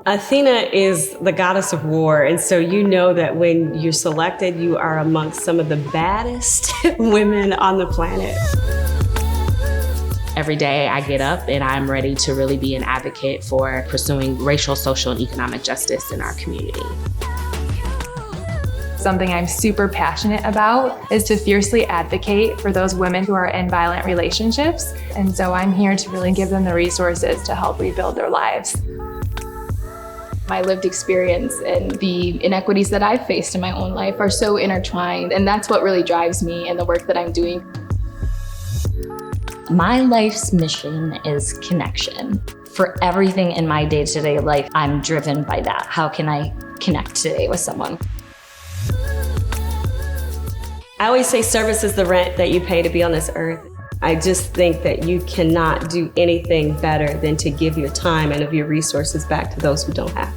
Athena is the goddess of war, and so you know that when you're selected, you are amongst some of the baddest women on the planet. Every day I get up and I'm ready to really be an advocate for pursuing racial, social, and economic justice in our community. Something I'm super passionate about is to fiercely advocate for those women who are in violent relationships. And so I'm here to really give them the resources to help rebuild their lives. My lived experience and the inequities that I've faced in my own life are so intertwined, and that's what really drives me in the work that I'm doing. My life's mission is connection. For everything in my day-to-day life, I'm driven by that. How can I connect today with someone? I always say service is the rent that you pay to be on this earth. I just think that you cannot do anything better than to give your time and of your resources back to those who don't have.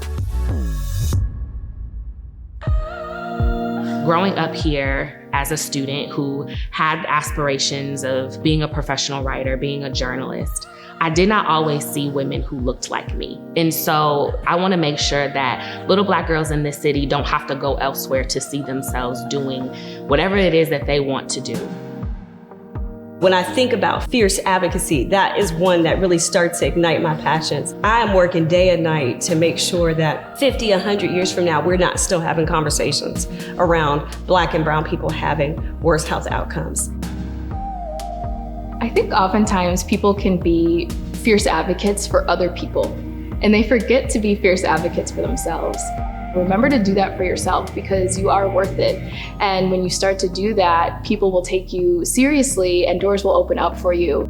Growing up here as a student who had aspirations of being a professional writer, being a journalist, I did not always see women who looked like me. And so I want to make sure that little Black girls in this city don't have to go elsewhere to see themselves doing whatever it is that they want to do. When I think about fierce advocacy, that is one that really starts to ignite my passions. I am working day and night to make sure that 50, 100 years from now, we're not still having conversations around Black and brown people having worse health outcomes. I think oftentimes people can be fierce advocates for other people, and they forget to be fierce advocates for themselves. Remember to do that for yourself because you are worth it. And when you start to do that, people will take you seriously and doors will open up for you.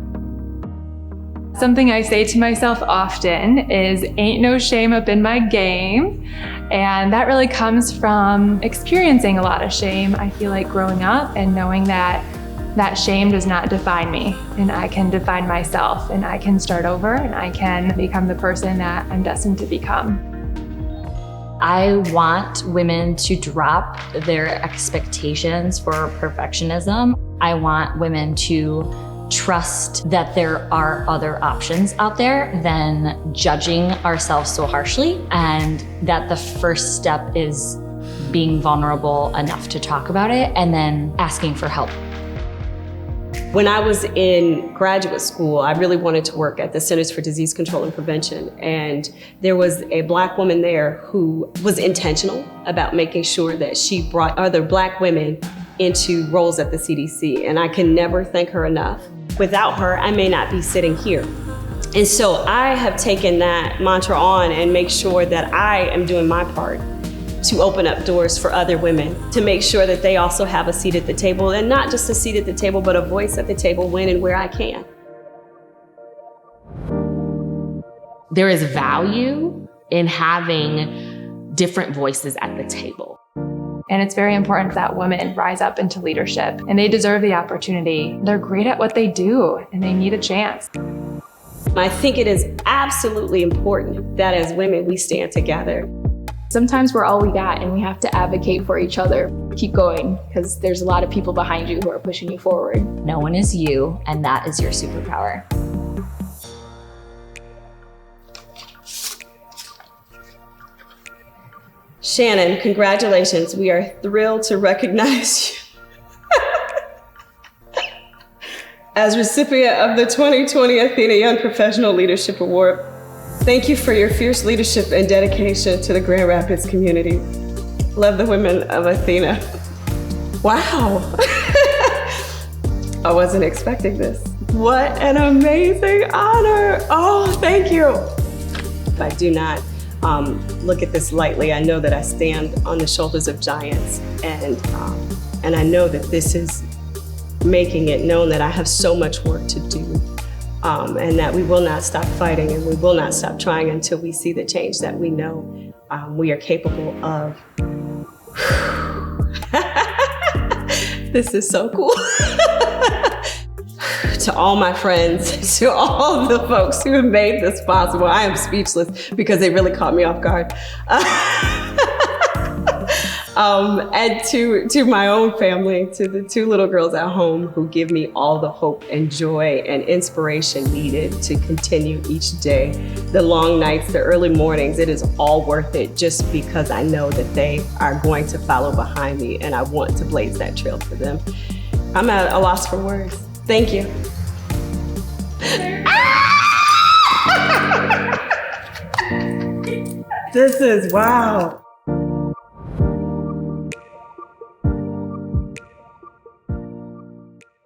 Something I say to myself often is, ain't no shame up in my game. And that really comes from experiencing a lot of shame. I feel like growing up and knowing that shame does not define me, and I can define myself, and I can start over, and I can become the person that I'm destined to become. I want women to drop their expectations for perfectionism. I want women to trust that there are other options out there than judging ourselves so harshly, and that the first step is being vulnerable enough to talk about it and then asking for help. When I was in graduate school, I really wanted to work at the Centers for Disease Control and Prevention. And there was a Black woman there who was intentional about making sure that she brought other Black women into roles at the CDC. And I can never thank her enough. Without her, I may not be sitting here. And so I have taken that mantra on and make sure that I am doing my part to open up doors for other women, to make sure that they also have a seat at the table, and not just a seat at the table, but a voice at the table when and where I can. There is value in having different voices at the table. And it's very important that women rise up into leadership, and they deserve the opportunity. They're great at what they do, and they need a chance. I think it is absolutely important that as women, we stand together. Sometimes we're all we got, and we have to advocate for each other. Keep going, because there's a lot of people behind you who are pushing you forward. No one is you, and that is your superpower. Shannon, congratulations. We are thrilled to recognize you as recipient of the 2020 Athena Young Professional Leadership Award. Thank you for your fierce leadership and dedication to the Grand Rapids community. Love the women of Athena. Wow. I wasn't expecting this. What an amazing honor. Oh, thank you. I do not look at this lightly. I know that I stand on the shoulders of giants, and I know that this is making it known that I have so much work to do, and that we will not stop fighting and we will not stop trying until we see the change that we know we are capable of. This is so cool. To all my friends, to all the folks who have made this possible, I am speechless because they really caught me off guard. And to my own family, to the 2 little girls at home who give me all the hope and joy and inspiration needed to continue each day. The long nights, the early mornings, it is all worth it just because I know that they are going to follow behind me and I want to blaze that trail for them. I'm at a loss for words. Thank you. This is wow.